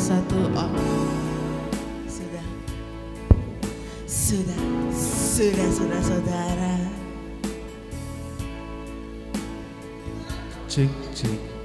satu. Oh, sudah, saudara. Cek cek.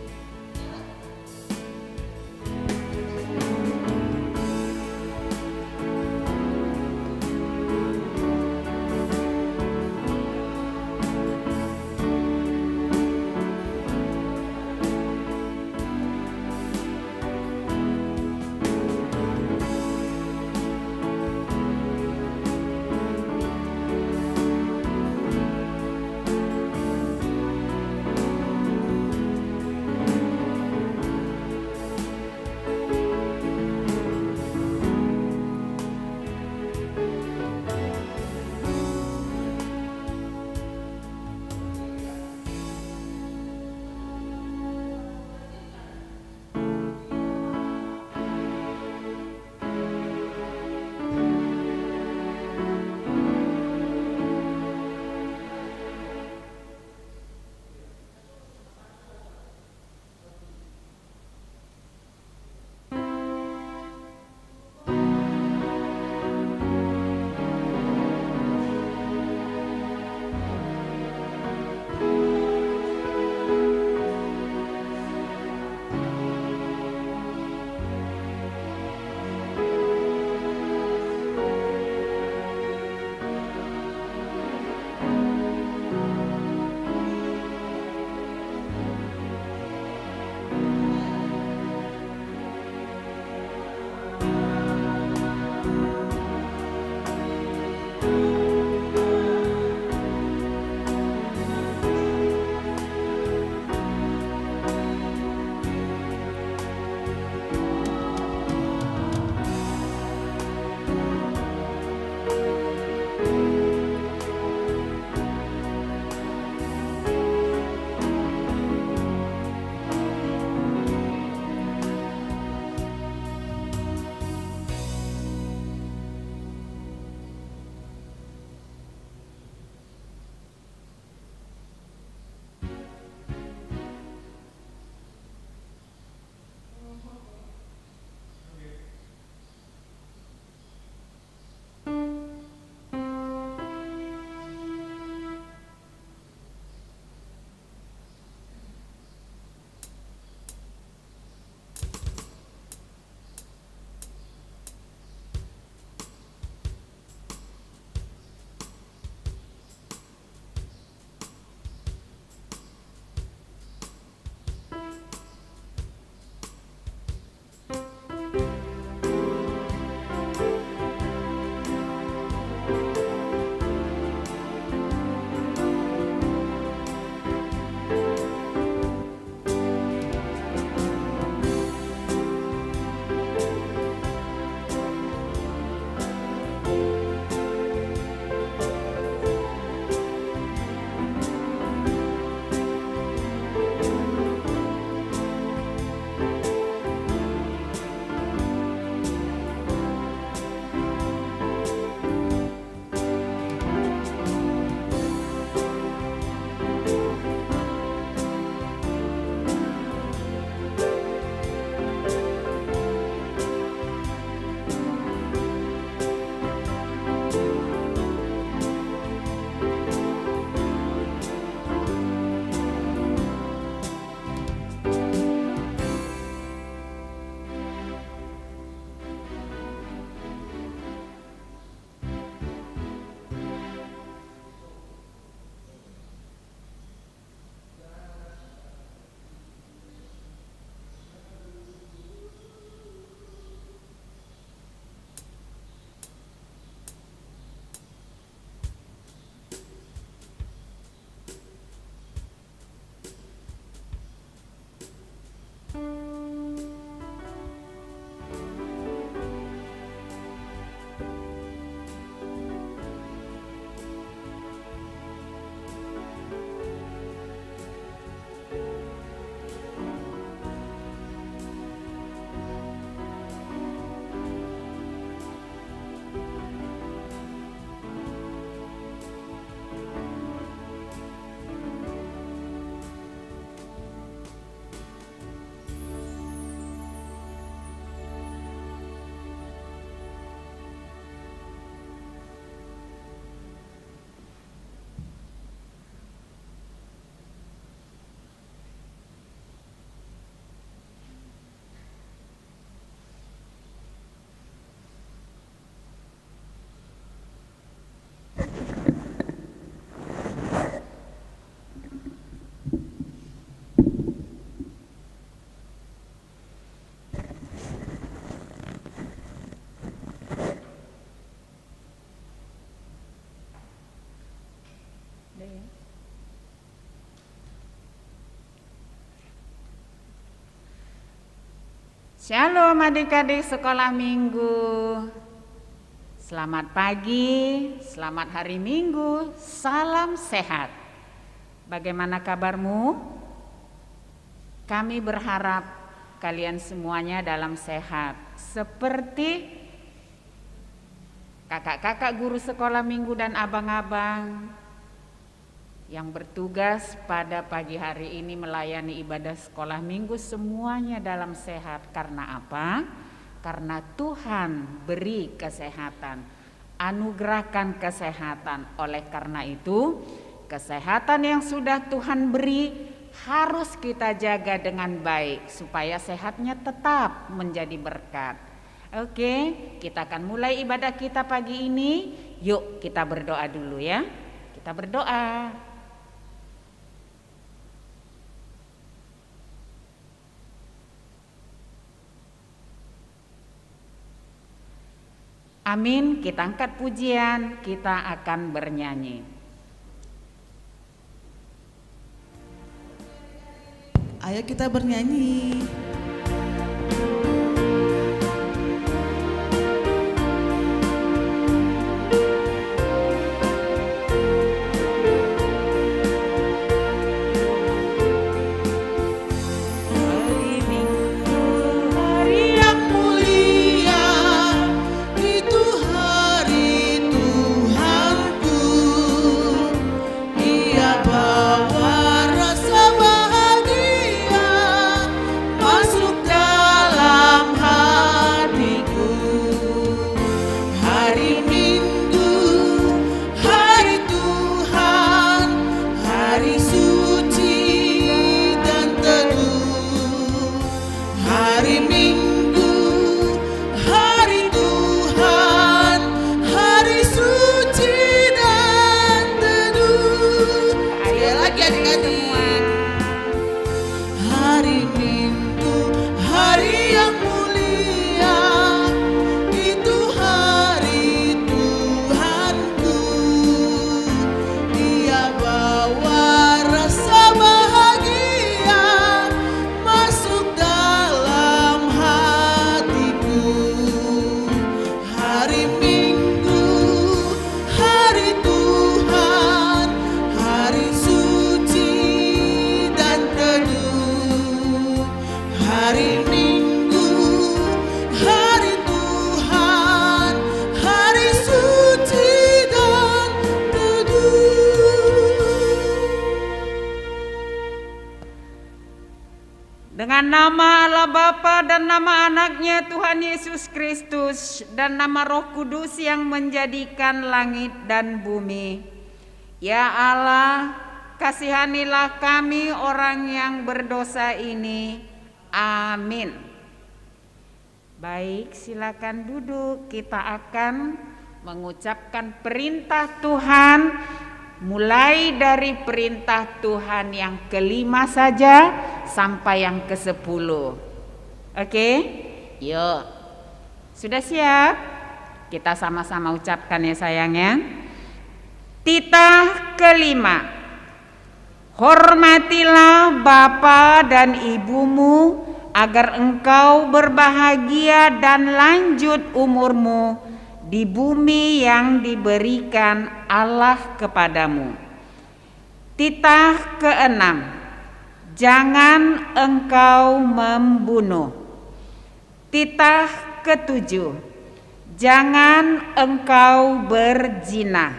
Shalom adik-adik sekolah minggu. Selamat pagi, selamat hari Minggu, salam sehat. Bagaimana kabarmu? Kami berharap kalian semuanya dalam sehat. Seperti kakak-kakak guru sekolah minggu dan abang-abang yang bertugas pada pagi hari ini melayani ibadah sekolah minggu, semuanya dalam sehat. Karena apa? Karena Tuhan beri kesehatan, anugerahkan kesehatan. Oleh karena itu, kesehatan yang sudah Tuhan beri harus kita jaga dengan baik supaya sehatnya tetap menjadi berkat. Oke, kita akan mulai ibadah kita pagi ini. Yuk kita berdoa dulu ya. Kita berdoa. Amin, kita angkat pujian, kita akan bernyanyi. Ayo kita bernyanyi. Dengan nama Allah Bapa dan nama anaknya Tuhan Yesus Kristus dan nama Roh Kudus yang menjadikan langit dan bumi. Ya Allah, kasihanilah kami orang yang berdosa ini. Amin. Baik, silakan duduk. Kita akan mengucapkan perintah Tuhan, mulai dari perintah Tuhan yang kelima saja sampai yang ke-10. Oke? Yuk. Sudah siap? Kita sama-sama ucapkan ya sayangnya. Titah kelima. Hormatilah bapa dan ibumu agar engkau berbahagia dan lanjut umurmu di bumi yang diberikan Allah kepadamu. Titah keenam. Jangan engkau membunuh. Titah ketujuh. Jangan engkau berzina.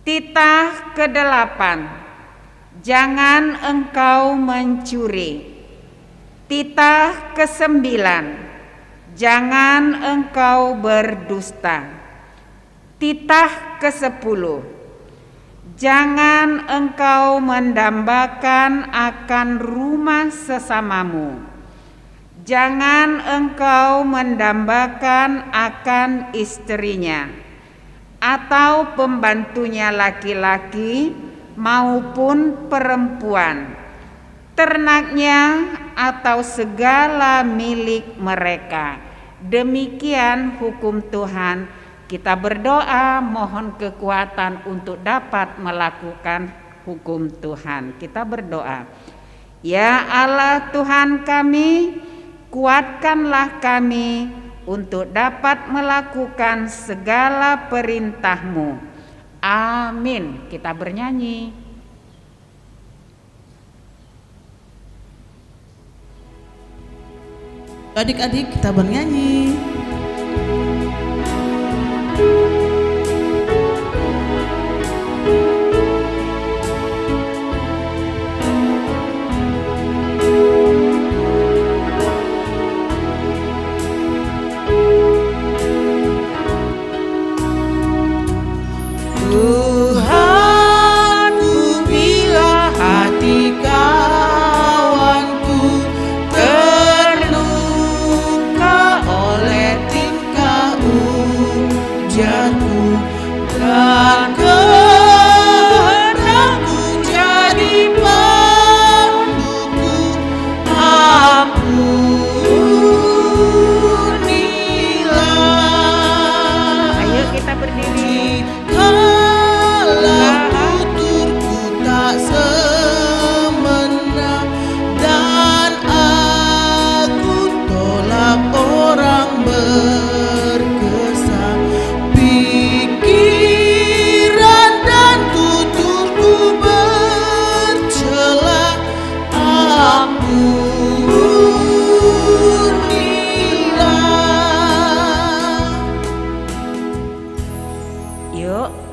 Titah kedelapan. Jangan engkau mencuri. Titah kesembilan. Jangan engkau berdusta. Titah ke-10. Jangan engkau mendambakan akan rumah sesamamu. Jangan engkau mendambakan akan istrinya, atau pembantunya laki-laki maupun perempuan, ternaknya atau segala milik mereka. Demikian hukum Tuhan. Kita berdoa mohon kekuatan untuk dapat melakukan hukum Tuhan. Kita berdoa. Ya Allah Tuhan kami, kuatkanlah kami untuk dapat melakukan segala perintah-Mu. Amin. Kita bernyanyi. Adik-adik kita bernyanyi.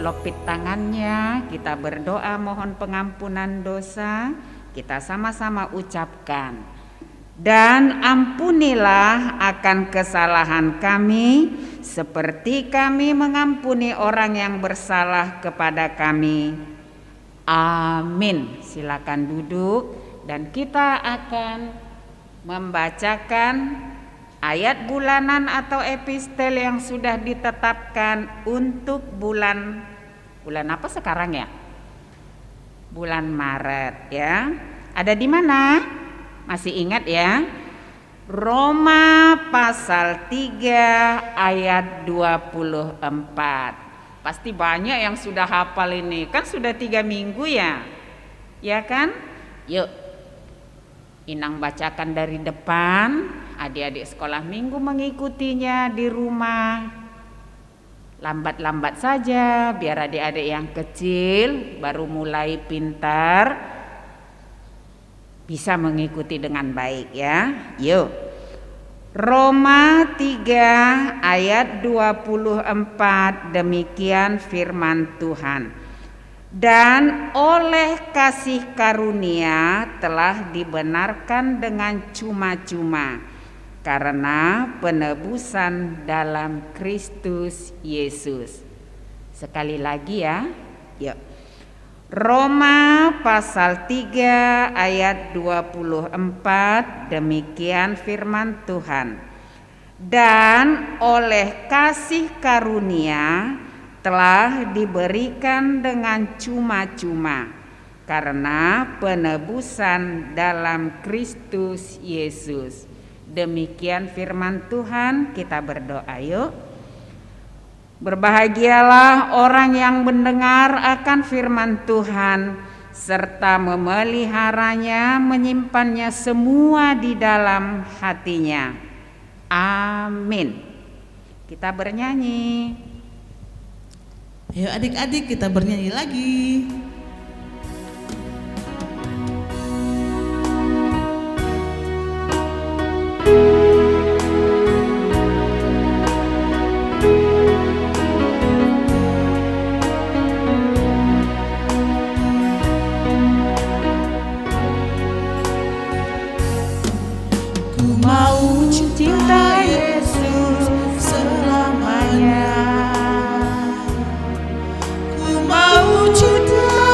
Lopit tangannya, kita berdoa mohon pengampunan dosa. Kita sama-sama ucapkan, dan ampunilah akan kesalahan kami seperti kami mengampuni orang yang bersalah kepada kami. Amin. Silakan duduk dan kita akan membacakan ayat bulanan atau epistel yang sudah ditetapkan untuk bulan apa sekarang ya? Bulan Maret ya. Ada di mana? Masih ingat ya? Roma pasal 3 ayat 24. Pasti banyak yang sudah hafal ini. Kan sudah 3 minggu ya? Ya kan? Yuk, Inang bacakan dari depan. Adik-adik sekolah minggu mengikutinya di rumah. Lambat-lambat saja biar adik-adik yang kecil baru mulai pintar bisa mengikuti dengan baik ya. Yuk. Roma 3 ayat 24, demikian firman Tuhan. Dan oleh kasih karunia telah dibenarkan dengan cuma-cuma karena penebusan dalam Kristus Yesus. Sekali lagi ya. Yuk. Roma pasal 3 ayat 24, demikian firman Tuhan. Dan oleh kasih karunia telah diberikan dengan cuma-cuma karena penebusan dalam Kristus Yesus. Demikian firman Tuhan, kita berdoa yuk. Berbahagialah orang yang mendengar akan firman Tuhan serta memeliharanya, menyimpannya semua di dalam hatinya. Amin. Kita bernyanyi. Ayo adik-adik kita bernyanyi lagi. Cinta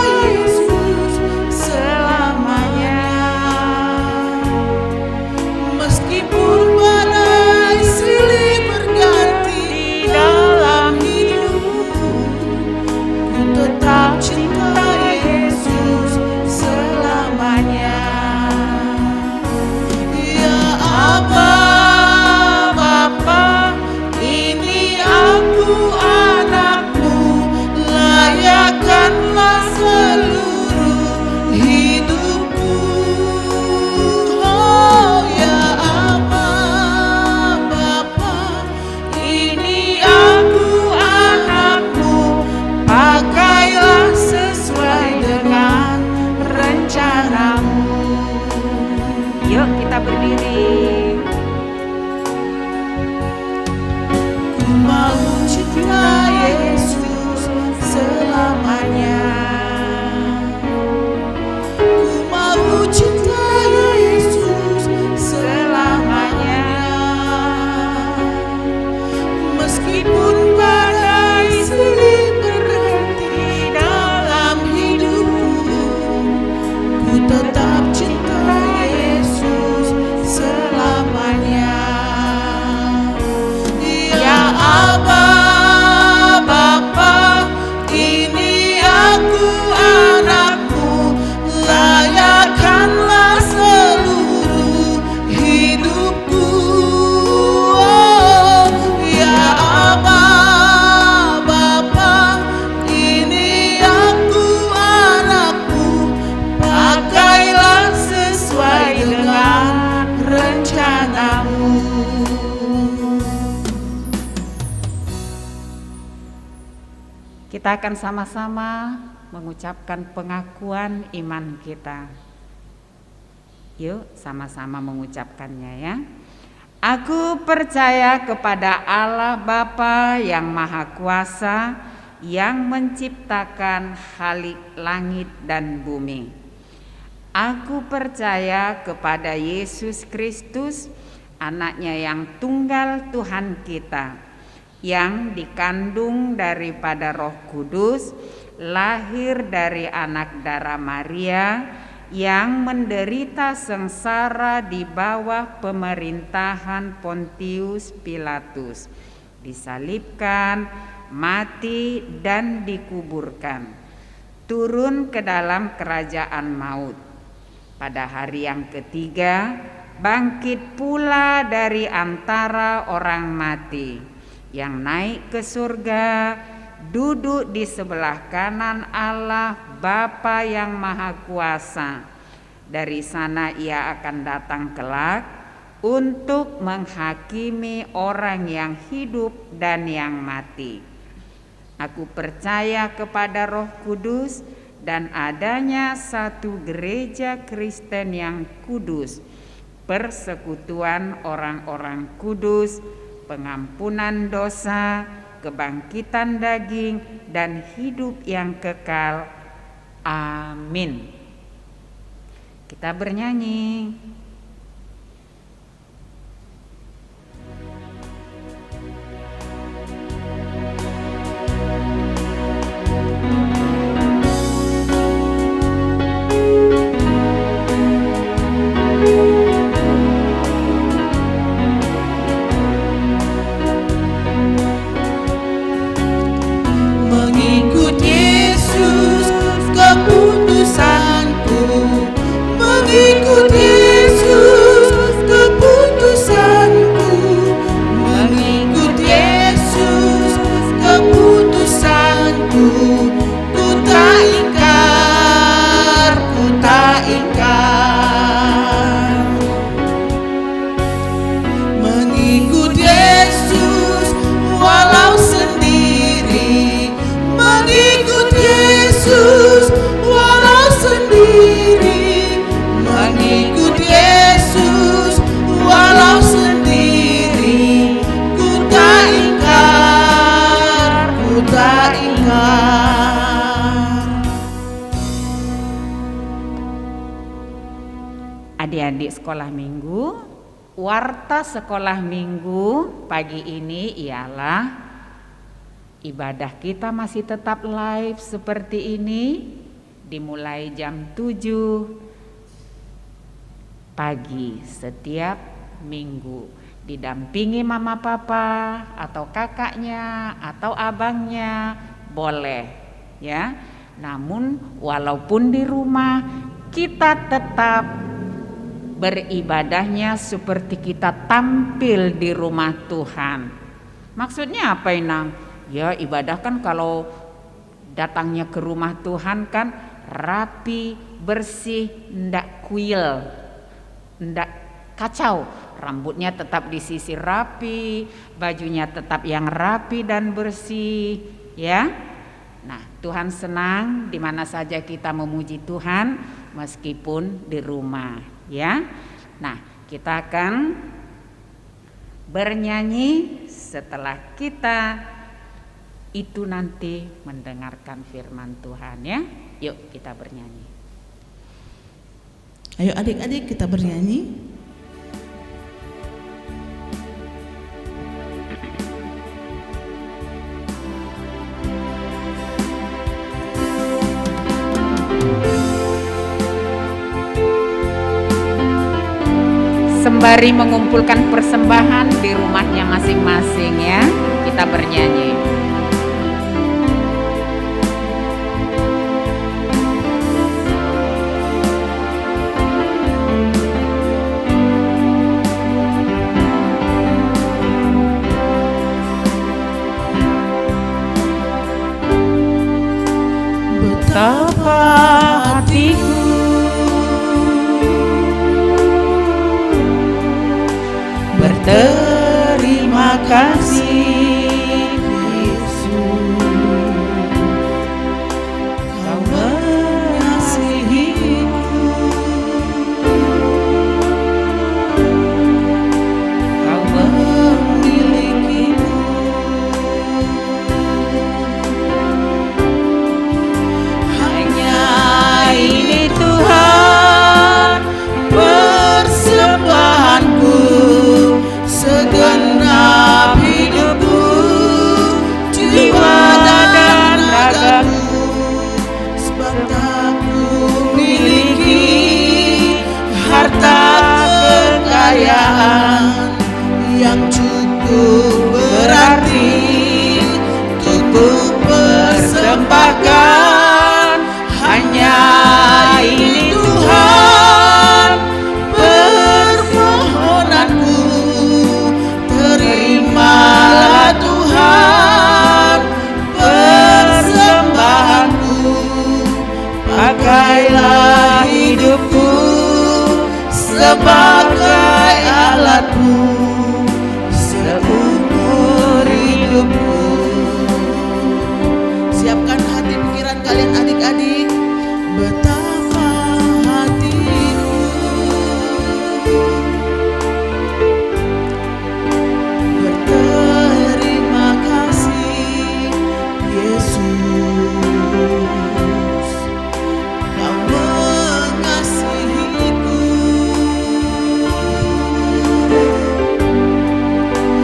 ku tetap cinta Yesus selamanya. Ya Aba, Bapa, ini aku anakmu, layakkanlah seluruh hidupku. Oh, ya Aba, Bapa, ini aku anakmu, pakailah sesuai dengan rencanamu. Kita akan sama-sama mengucapkan pengakuan iman kita. Yuk sama-sama mengucapkannya ya. Aku percaya kepada Allah Bapa yang Maha Kuasa, yang menciptakan langit dan bumi. Aku percaya kepada Yesus Kristus, anaknya yang tunggal Tuhan kita, yang dikandung daripada Roh Kudus, lahir dari anak darah Maria, yang menderita sengsara di bawah pemerintahan Pontius Pilatus, disalibkan, mati dan dikuburkan, turun ke dalam kerajaan maut. Pada hari yang ketiga, bangkit pula dari antara orang mati, yang naik ke surga, duduk di sebelah kanan Allah Bapa yang Maha Kuasa. Dari sana ia akan datang kelak untuk menghakimi orang yang hidup dan yang mati. Aku percaya kepada Roh Kudus dan adanya satu gereja Kristen yang kudus, persekutuan orang-orang kudus, pengampunan dosa, kebangkitan daging, dan hidup yang kekal. Amin. Kita bernyanyi. Mengikut Yesus keputusanku, mengikut Yesus keputusanku, mengikut Yesus keputusanku. Ku tak ingkar, ku tak ingkar. Mengikut Yesus walau sendiri, mengikut Yesus walau sendiri, mengikut Yesus walau sendiri. Ku tak ingkar, ku tak ingkar. Adik-adik sekolah minggu, warta sekolah minggu pagi ini ialah ibadah kita masih tetap live seperti ini, dimulai jam 7 pagi setiap minggu, didampingi mama papa atau kakaknya atau abangnya boleh ya. Namun walaupun di rumah kita tetap beribadahnya seperti kita tampil di rumah Tuhan. Maksudnya apa Inang? Ya ibadah kan kalau datangnya ke rumah Tuhan kan rapi, bersih, ndak kuil, ndak kacau. Rambutnya tetap disisir rapi, bajunya tetap yang rapi dan bersih, ya. Nah, Tuhan senang di mana saja kita memuji Tuhan meskipun di rumah, ya. Nah, kita akan bernyanyi setelah kita itu nanti mendengarkan firman Tuhan, ya. Yuk kita bernyanyi. Ayo adik-adik kita bernyanyi. sembari mengumpulkan persembahan di rumahnya masing-masing ya, kita bernyanyi. Betapa hatiku berterima kasih, Yesus, Kau mengasihiku, Kau memilikiku. Hanya ini Tuhan persembahanku, segenap hidupku, jiwa dan ragaku, sebab tak ku miliki harta kekayaan yang cukup berarti untuk ku persembahkan. Hanya ini Tuhan permohonanku, terimalah Tuhan persembahanku, pakailah hidupku sebagai alatmu seumur hidupku. Siapkan hati pikiran kalian adik-adik, betapa hatiku berterima kasih, Yesus, Kau mengasihiku,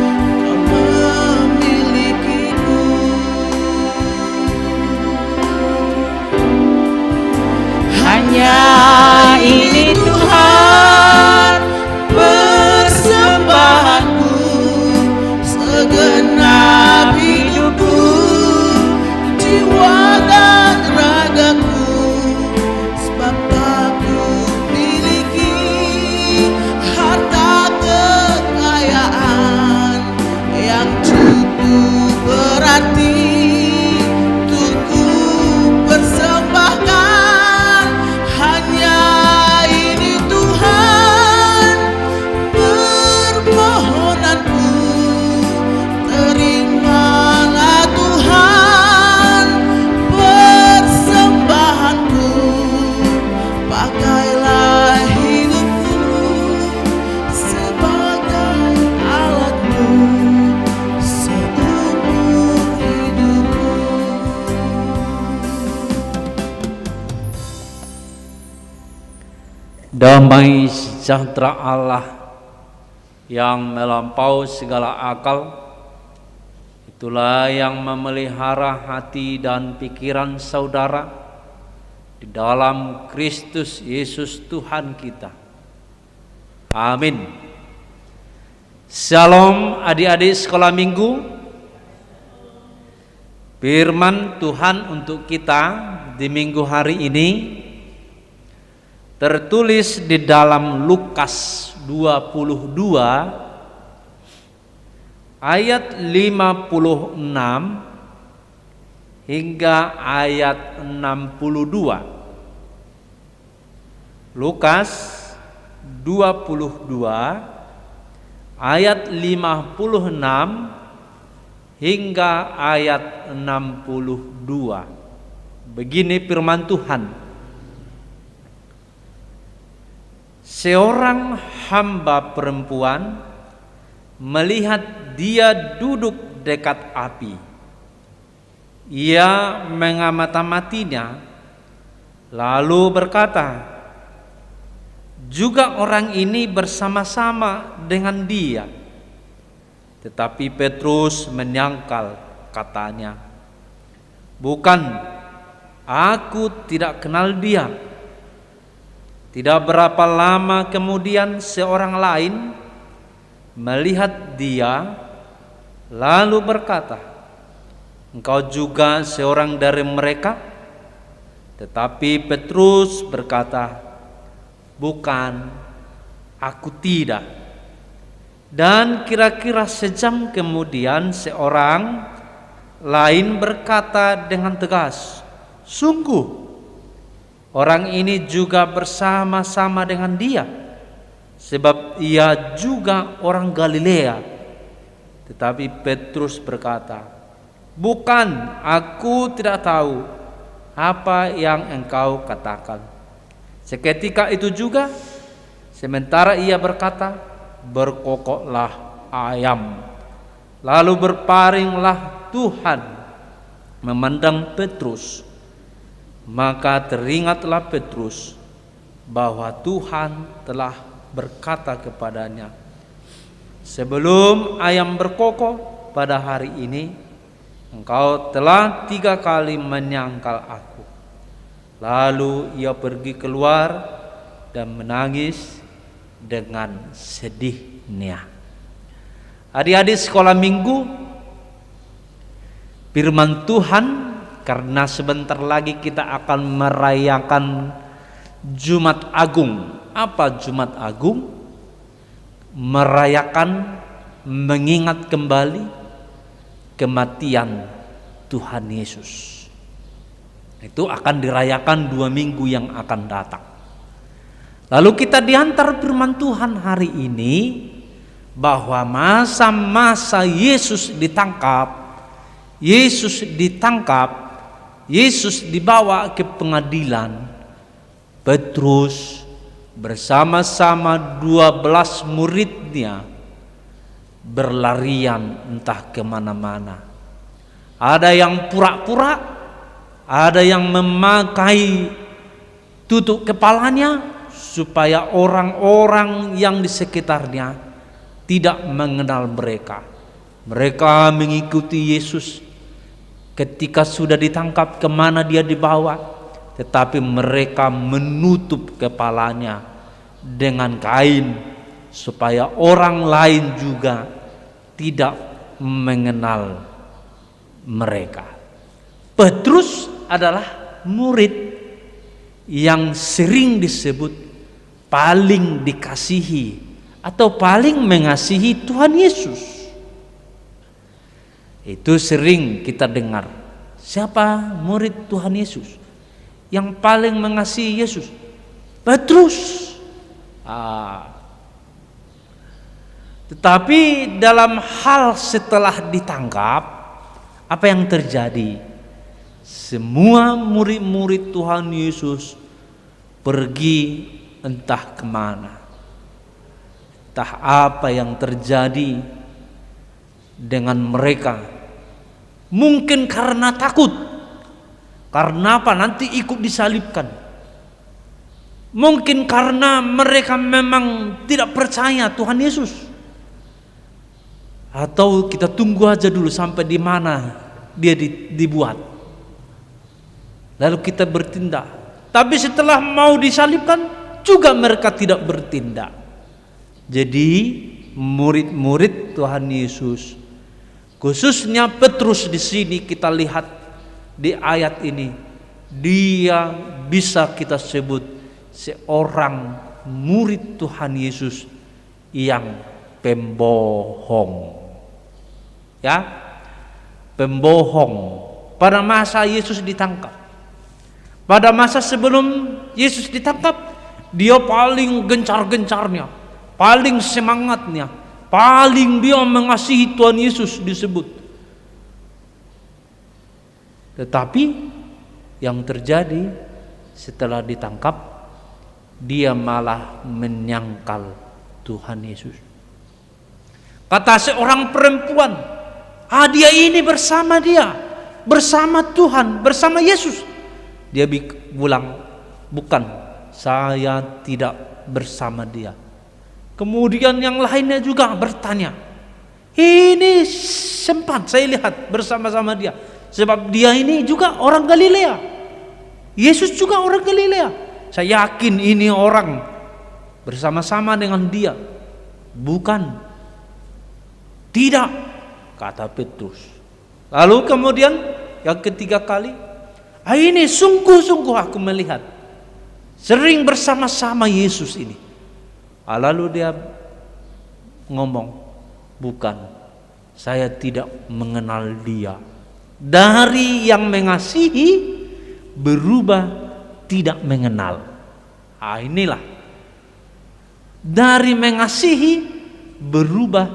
Kau memilikiku. Hanya ini Tuhan persembahanku, segenap hidupku, jiwa dan ragaku, sebab tak ku miliki harta kekayaan yang cukup berarti untuk ku persembahkan. Hanya ini Tuhan permohonanku, terimalah Tuhan persembahanku, pakailah hidupku sebagai alatmu seumur hidupku. Damai sejahtera Allah yang melampaui segala akal, itulah yang memelihara hati dan pikiran saudara di dalam Kristus Yesus Tuhan kita. Amin. Shalom adik-adik sekolah minggu. Firman Tuhan untuk kita di minggu hari ini tertulis di dalam Lukas 22 ayat 56 hingga ayat 62. Lukas 22 ayat 56 hingga ayat 62. Begini firman Tuhan. Seorang hamba perempuan melihat dia duduk dekat api. Ia mengamati-amatinya, lalu berkata, juga orang ini bersama-sama dengan dia. Tetapi Petrus menyangkal, katanya, bukan, aku tidak kenal dia. Tidak berapa lama kemudian seorang lain melihat dia lalu berkata, "Engkau juga seorang dari mereka?" Tetapi Petrus berkata, "Bukan, aku tidak." Dan kira-kira sejam kemudian seorang lain berkata dengan tegas, "Sungguh, orang ini juga bersama-sama dengan dia, sebab ia juga orang Galilea." Tetapi Petrus berkata, "Bukan, aku tidak tahu apa yang engkau katakan." Seketika itu juga, sementara ia berkata, berkokoklah ayam. Lalu berparinglah Tuhan memandang Petrus. Maka teringatlah Petrus bahwa Tuhan telah berkata kepadanya, "Sebelum ayam berkokok pada hari ini, engkau telah 3 kali menyangkal aku." Lalu ia pergi keluar dan menangis dengan sedihnya. Adik-adik sekolah minggu, firman Tuhan, karena sebentar lagi kita akan merayakan Jumat Agung. Apa Jumat Agung? Merayakan, mengingat kembali kematian Tuhan Yesus. Itu akan dirayakan 2 minggu yang akan datang. Lalu kita diantar firman Tuhan hari ini bahwa masa-masa Yesus ditangkap, Yesus dibawa ke pengadilan, Petrus bersama-sama 12 muridnya berlarian entah kemana-mana. Ada yang pura-pura, ada yang memakai tutup kepalanya supaya orang-orang yang di sekitarnya tidak mengenal mereka. Mereka mengikuti Yesus ketika sudah ditangkap kemana dia dibawa, tetapi mereka menutup kepalanya dengan kain supaya orang lain juga tidak mengenal mereka. Petrus adalah murid yang sering disebut paling dikasihi atau paling mengasihi Tuhan Yesus. Itu sering kita dengar. Siapa murid Tuhan Yesus yang paling mengasihi Yesus? Petrus. Tetapi dalam hal setelah ditangkap, apa yang terjadi? Semua murid-murid Tuhan Yesus pergi entah kemana. Entah apa yang terjadi dengan mereka. Mungkin karena takut. Karena apa? Nanti ikut disalibkan. Mungkin karena mereka memang tidak percaya Tuhan Yesus. Atau kita tunggu aja dulu sampai di mana dia dibuat. Lalu kita bertindak. Tapi setelah mau disalibkan juga mereka tidak bertindak. Jadi murid-murid Tuhan Yesus, khususnya Petrus di sini kita lihat di ayat ini, dia bisa kita sebut seorang murid Tuhan Yesus yang pembohong. Ya, pembohong. Pada masa Yesus ditangkap, pada masa sebelum Yesus ditangkap, dia paling gencar-gencarnya, paling semangatnya, paling dia mengasihi Tuhan Yesus disebut. Tetapi yang terjadi setelah ditangkap, dia malah menyangkal Tuhan Yesus. Kata seorang perempuan, dia ini bersama Tuhan, bersama Yesus. Dia bilang, "Bukan, saya tidak bersama dia." Kemudian yang lainnya juga bertanya, "Ini sempat saya lihat bersama-sama dia, sebab dia ini juga orang Galilea. Yesus juga orang Galilea." Saya yakin ini orang bersama-sama dengan dia. Bukan. Tidak, kata Petrus. Lalu kemudian yang ketiga kali, ini sungguh-sungguh aku melihat sering bersama-sama Yesus ini. Lalu dia ngomong, bukan, saya tidak mengenal dia. Dari yang mengasihi berubah tidak mengenal. Inilah, dari mengasihi berubah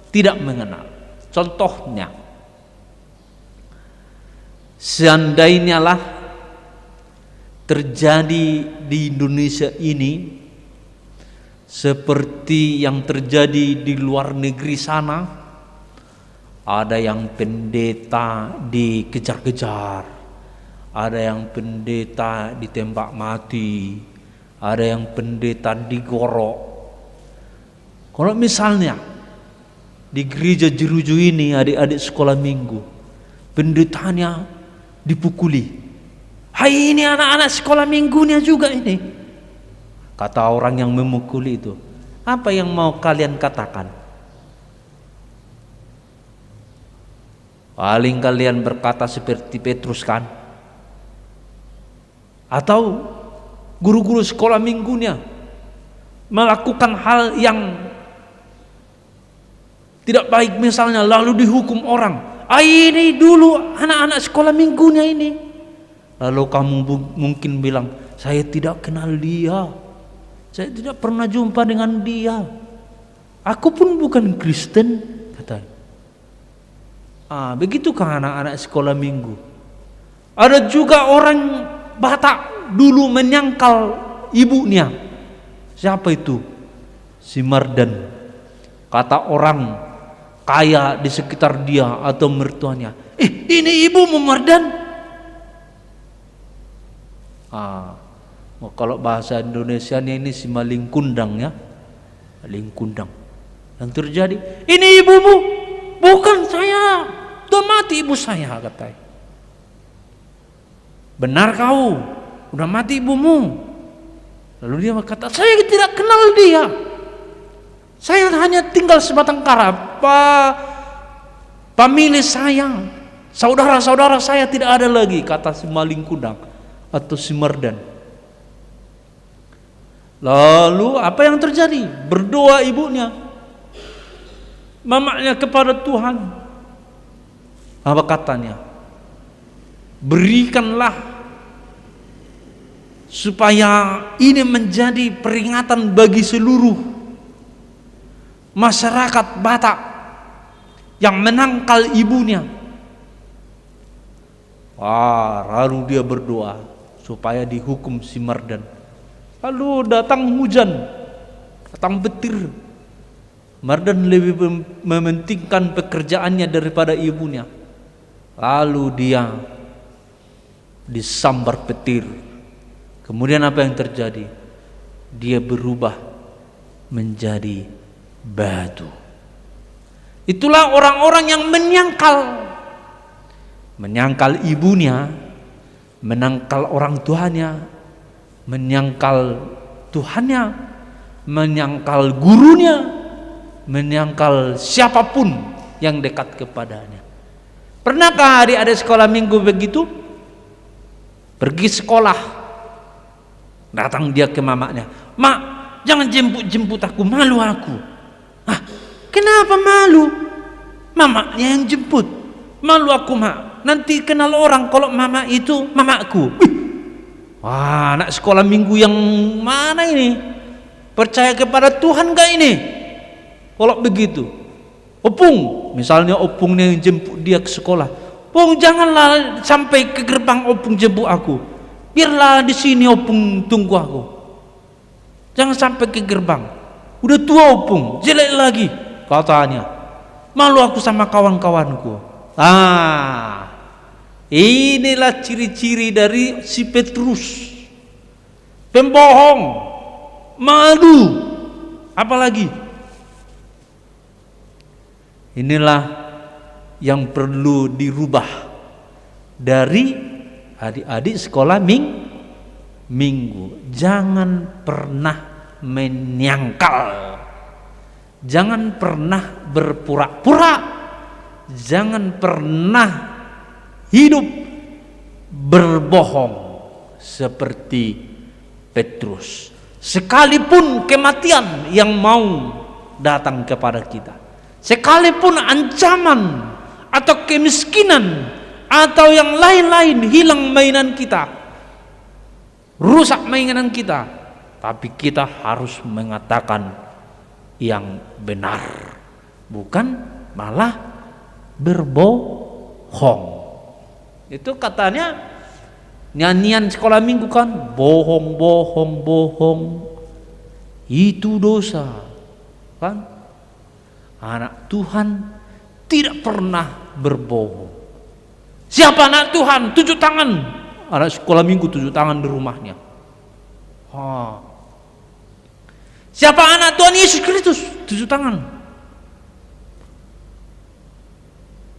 tidak mengenal. Contohnya, seandainya lah terjadi di Indonesia ini seperti yang terjadi di luar negeri sana, ada yang pendeta dikejar-kejar, ada yang pendeta ditembak mati, ada yang pendeta digorok. Kalau misalnya di gereja Jeruju ini adik-adik sekolah minggu, pendetanya dipukuli. Hai, ini anak-anak sekolah minggunya juga ini. Kata orang yang memukuli itu, apa yang mau kalian katakan? Paling kalian berkata seperti Petrus kan? Atau guru-guru sekolah minggunya melakukan hal yang tidak baik misalnya, lalu dihukum orang. Ini dulu anak-anak sekolah minggunya ini. Lalu kamu mungkin bilang, saya tidak kenal dia, saya tidak pernah jumpa dengan dia, aku pun bukan Kristen, katanya. Begitukah anak-anak sekolah minggu? Ada juga orang Batak dulu menyangkal ibunya. Siapa itu? Si Mardan. Kata orang kaya di sekitar dia atau mertuanya, ini ibumu Mardan. Kalau bahasa Indonesianya ini si maling kundang ya, maling kundang. Yang terjadi, ini ibumu, bukan saya, udah mati ibu saya, katanya. Benar kau, udah mati ibumu. Lalu dia berkata, saya tidak kenal dia, saya hanya tinggal sebatang kara. Pemilih saya, saudara-saudara saya tidak ada lagi, kata si maling kundang atau si Mardan. Lalu apa yang terjadi? Berdoa ibunya, mamanya kepada Tuhan. Apa katanya? Berikanlah supaya ini menjadi peringatan bagi seluruh masyarakat Batak yang menangkal ibunya. Lalu dia berdoa supaya dihukum si Mardan. Lalu datang hujan, datang petir. Mardan lebih mementingkan pekerjaannya daripada ibunya. Lalu dia disambar petir. Kemudian apa yang terjadi? Dia berubah menjadi batu. Itulah orang-orang yang menyangkal ibunya, menangkal orang tuanya, menyangkal Tuhannya, menyangkal gurunya, menyangkal siapapun yang dekat kepadanya. Pernahkah adik-adik sekolah minggu begitu? Pergi sekolah, datang dia ke mamanya, mak, jangan jemput aku, malu aku. Kenapa malu? Mamanya yang jemput. Malu aku mak, nanti kenal orang kalau mama itu mamaku. Anak sekolah minggu yang mana ini? Percaya kepada Tuhan gak ini? Kalau begitu, Opung, misalnya Opungnya yang jemput dia ke sekolah. Opung, janganlah sampai ke gerbang Opung jemput aku. Biarlah di sini Opung tunggu aku. Jangan sampai ke gerbang. Udah tua Opung, jelek lagi katanya. Malu aku sama kawan-kawanku. Inilah ciri-ciri dari si Petrus. Pembohong, malu, apalagi. Inilah yang perlu dirubah dari adik-adik sekolah Minggu, jangan pernah menyangkal, jangan pernah berpura-pura, jangan pernah hidup berbohong seperti Petrus. Sekalipun kematian yang mau datang kepada kita, sekalipun ancaman atau kemiskinan atau yang lain-lain, hilang mainan kita, rusak mainan kita, tapi kita harus mengatakan yang benar, bukan malah berbohong. Itu katanya nyanyian sekolah minggu kan, bohong, bohong, bohong itu dosa kan. Anak Tuhan tidak pernah berbohong. Siapa anak Tuhan? 7 tangan. Anak sekolah minggu 7 tangan di rumahnya. Siapa anak Tuhan Yesus Kristus? 7 tangan.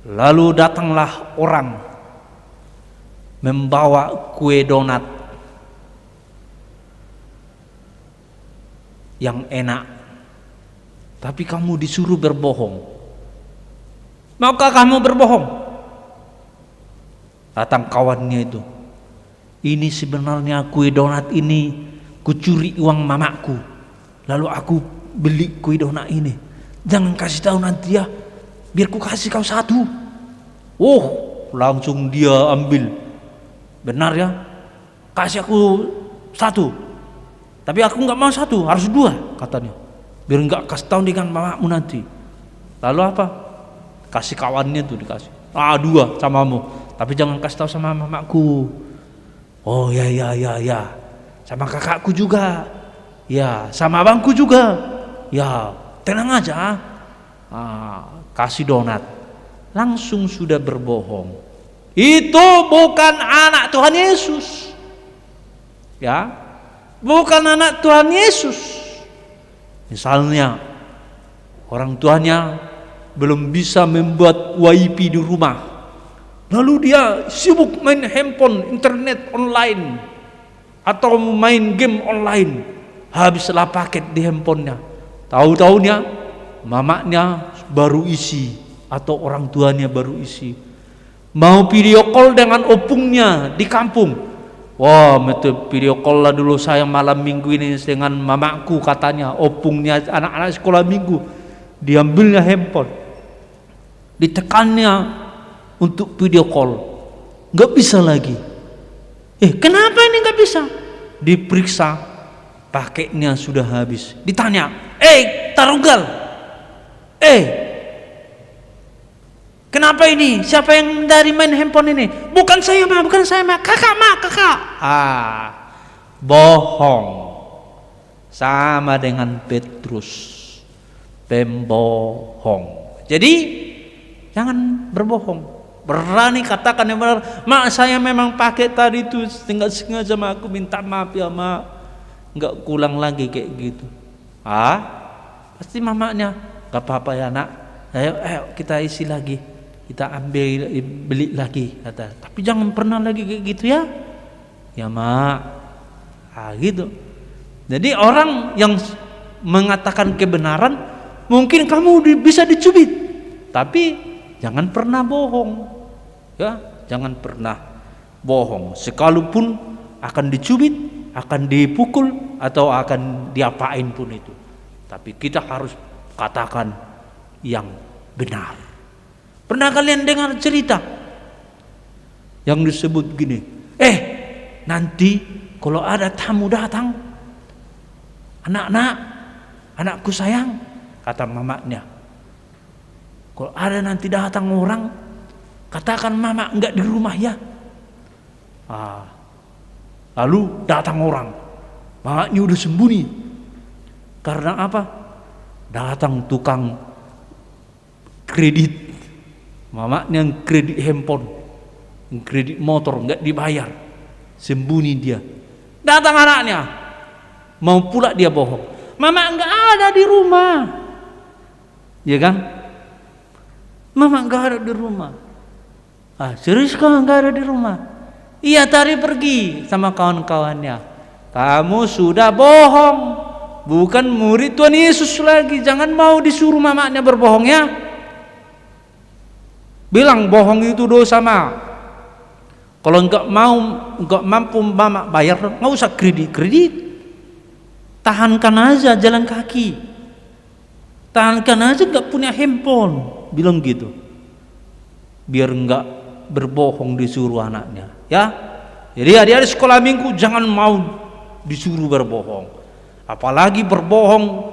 Lalu datanglah orang membawa kue donat yang enak, tapi kamu disuruh berbohong. Maukah kamu berbohong? Datang kawannya itu, ini sebenarnya kue donat ini kucuri uang mamaku, lalu aku beli kue donat ini. Jangan kasih tahu nanti ya, biar ku kasih kau 1. Langsung dia ambil. Benar ya, kasih aku 1, tapi aku nggak mau 1, harus 2 katanya, biar nggak kasih tahu dengan mamamu nanti. Lalu apa? Kasih kawannya tuh, dikasih 2 samamu, tapi jangan kasih tahu sama mamaku. Oh ya, sama kakakku juga, ya sama abangku juga, ya tenang aja. Kasih donat, langsung sudah berbohong. Itu bukan anak Tuhan Yesus, ya, bukan anak Tuhan Yesus. Misalnya orang tuanya belum bisa membuat WiFi di rumah, lalu dia sibuk main handphone, internet online, atau main game online, habislah paket di handphonenya. Tahu-tahunya mamanya baru isi atau orang tuanya baru isi. Mau video call dengan opungnya di kampung. Betul, video call lah dulu saya malam minggu ini dengan mamaku katanya. Opungnya anak-anak sekolah minggu, diambilnya handphone, ditekannya untuk video call, nggak bisa lagi. Kenapa ini nggak bisa? Diperiksa, paketnya sudah habis. Ditanya, Tarugal, kenapa ini? Siapa yang dari main handphone ini? Bukan saya ma, kakak. Bohong. Sama dengan Petrus, pembohong. Jadi jangan berbohong. Berani katakan yang benar. Mak, saya memang pakai tadi itu, tinggal sengaja mak, aku minta maaf ya mak, nggak kulang lagi kayak gitu. Pasti mamanya, gak apa-apa ya nak, ayo kita isi lagi, kita ambil, beli lagi, kata. Tapi jangan pernah lagi kayak gitu ya. Ya mak, gitu. Jadi orang yang mengatakan kebenaran, mungkin kamu bisa dicubit, tapi jangan pernah bohong. Ya, jangan pernah bohong. Sekalipun akan dicubit, akan dipukul, atau akan diapain pun itu, tapi kita harus katakan yang benar. Pernah kalian dengar cerita yang disebut gini, nanti kalau ada tamu datang, anakku sayang, kata mamanya, kalau ada nanti datang orang, katakan mama enggak di rumah ya. Lalu datang orang, mamanya udah sembunyi. Karena apa? Datang tukang kredit, mamanya kredit handphone, kredit motor enggak dibayar, sembunyi dia. Datang anaknya, mau pula dia bohong, mama enggak ada di rumah, ya kan? Mama enggak ada di rumah. Serius kau enggak ada di rumah? Iya, tadi pergi sama kawan-kawannya. kamu sudah bohong, bukan murid Tuhan Yesus lagi. Jangan mau disuruh mamanya berbohong ya. Bilang bohong itu dosa mah. Kalau enggak mampu mama bayar, nggak usah kredit. Tahankan aja jalan kaki. Tahankan aja nggak punya handphone. Bilang gitu. Biar enggak berbohong disuruh anaknya, ya. Jadi adik-adik sekolah minggu jangan mau disuruh berbohong. Apalagi berbohong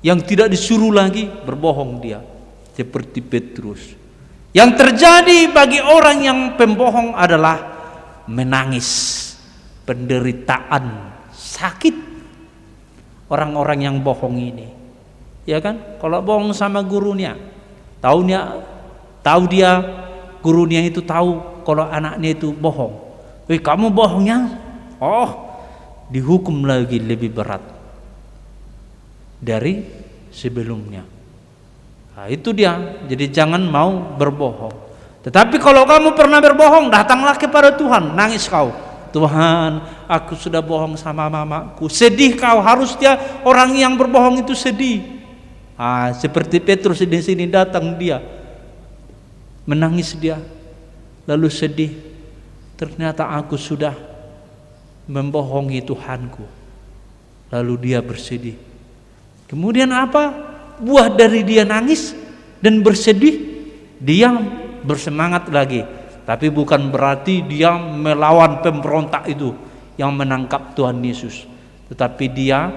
yang tidak disuruh lagi, berbohong dia. Seperti Petrus. Yang terjadi bagi orang yang pembohong adalah menangis, penderitaan, sakit. Orang-orang yang bohong ini, ya kan? Kalau bohong sama gurunya, tahu dia gurunya itu tahu kalau anaknya itu bohong. Kamu bohongnya, dihukum lagi lebih berat dari sebelumnya. Nah, itu dia. Jadi jangan mau berbohong. Tetapi kalau kamu pernah berbohong, datanglah kepada Tuhan, nangis kau. Tuhan, aku sudah bohong sama mamaku. Sedih kau, harus dia orang yang berbohong itu sedih. Seperti Petrus di sini datang dia, menangis dia, lalu sedih. Ternyata aku sudah membohongi Tuhanku. Lalu dia bersedih. Kemudian apa? Buah dari dia nangis dan bersedih, dia bersemangat lagi. Tapi bukan berarti dia melawan pemberontak itu yang menangkap Tuhan Yesus. Tetapi dia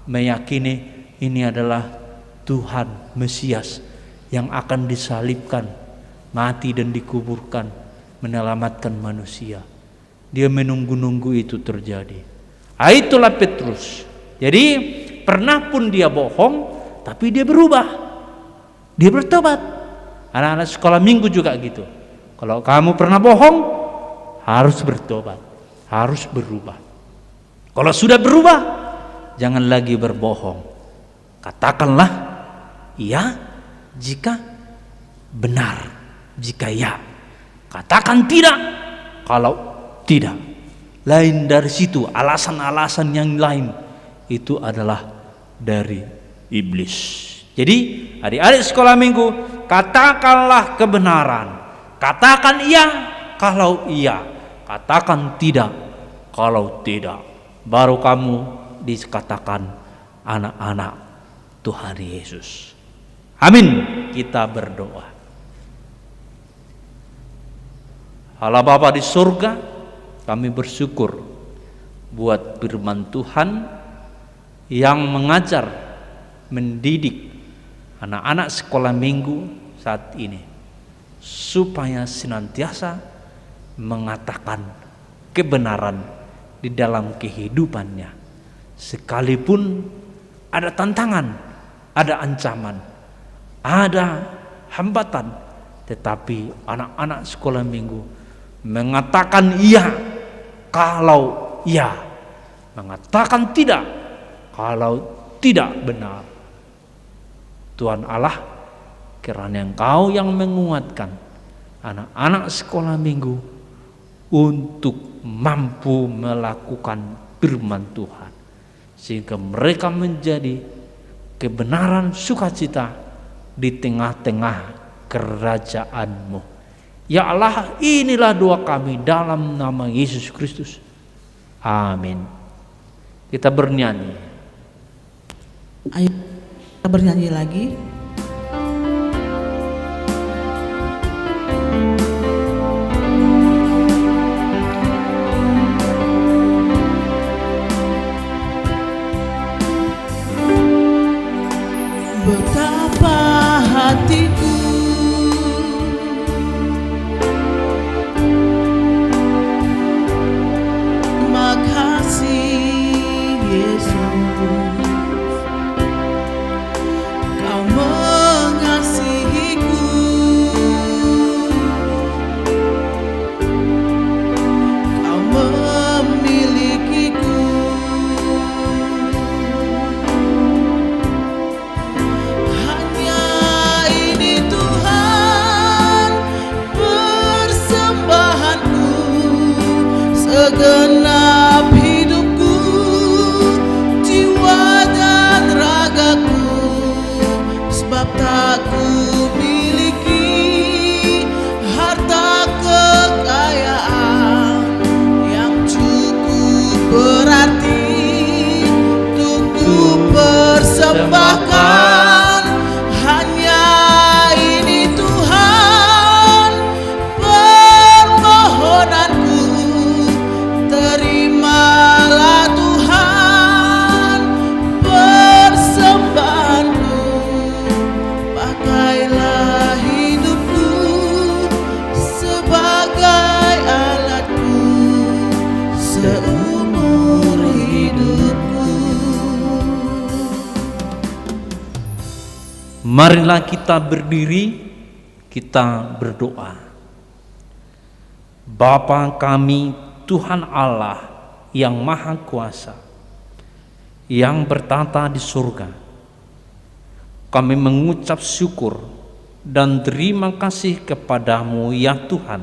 meyakini ini adalah Tuhan Mesias yang akan disalibkan, mati dan dikuburkan, menyelamatkan manusia. Dia menunggu-nunggu itu terjadi. Itulah Petrus. Jadi pernah pun dia bohong, tapi dia berubah. Dia bertobat. Anak-anak sekolah minggu juga gitu. Kalau kamu pernah bohong, harus bertobat, harus berubah. Kalau sudah berubah, jangan lagi berbohong. Katakanlah iya jika benar, jika ya. Katakan tidak kalau tidak. Lain dari situ, alasan-alasan yang lain itu adalah dari iblis. Jadi adik-adik sekolah minggu, katakanlah kebenaran. Katakan iya kalau iya, katakan tidak kalau tidak. Baru kamu dikatakan anak-anak Tuhan Yesus. Amin. Kita berdoa. Allah Bapa di surga, kami bersyukur buat firman Tuhan yang mengajar, mendidik anak-anak sekolah minggu saat ini, supaya senantiasa mengatakan kebenaran di dalam kehidupannya, sekalipun ada tantangan, ada ancaman, ada hambatan, tetapi anak-anak sekolah minggu mengatakan iya kalau iya, mengatakan tidak kalau tidak benar. Tuhan Allah, kiranya Engkau yang menguatkan anak-anak sekolah minggu untuk mampu melakukan firman Tuhan, sehingga mereka menjadi kebenaran sukacita di tengah-tengah kerajaan-Mu. Ya Allah, inilah doa kami dalam nama Yesus Kristus. Amin. Kita bernyanyi. Ayo kita bernyanyi lagi. Betapa hatiku makasih Yesus, Kau mengasihiku, Kau memilikiku. Hanya ini Tuhan persembahanku, segenap Marilah kita berdiri, kita berdoa. Bapa kami, Tuhan Allah yang Maha Kuasa, yang bertata di surga, kami mengucap syukur dan terima kasih kepadamu ya Tuhan,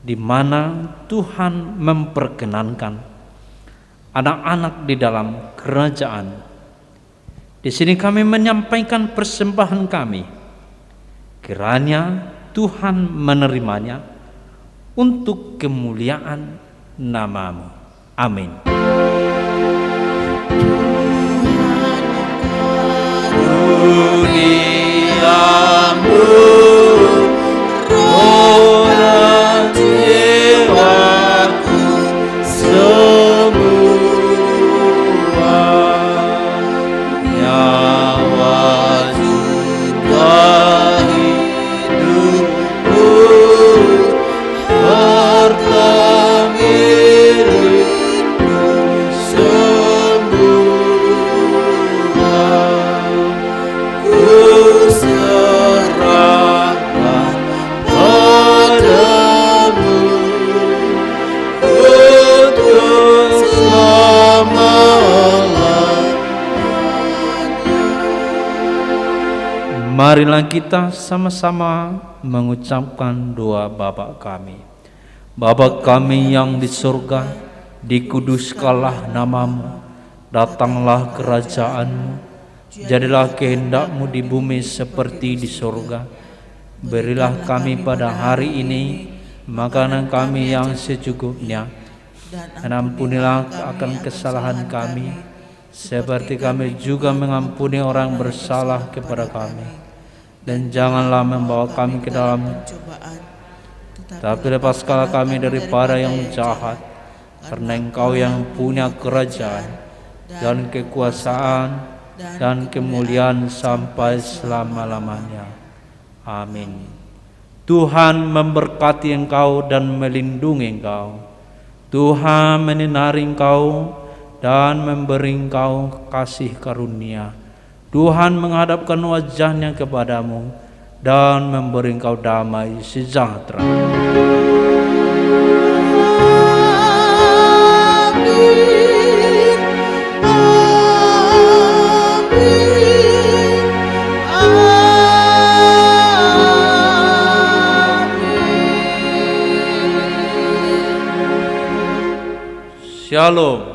di mana Tuhan memperkenankan anak-anak di dalam kerajaan. Di sini kami menyampaikan persembahan kami, kiranya Tuhan menerimanya untuk kemuliaan nama-Mu. Amin. Karuniamu, roh dan jiwaku semua, nyawa juga hidupku, harta milikku semua, ku serahkan padamu untuk selama-lamanya. Marilah kita sama-sama mengucapkan doa Bapa kami. Bapa kami yang di surga, dikuduskanlah namamu, datanglah kerajaanmu, jadilah kehendak-Mu di bumi seperti di surga. Berilah kami pada hari ini makanan kami yang secukupnya, dan ampunilah akan kesalahan kami, seperti kami juga mengampuni orang bersalah kepada kami. Dan janganlah membawa kami ke dalam cobaan, tapi lepaskanlah kami daripada yang jahat, karena Engkau yang punya kerajaan dan kekuasaan dan kemuliaan sampai selama-lamanya. Amin. Tuhan memberkati engkau dan melindungi engkau. Tuhan menyinari engkau dan memberi engkau kasih karunia. Tuhan menghadapkan wajahnya kepadamu dan memberi engkau damai sejahtera. Shalom.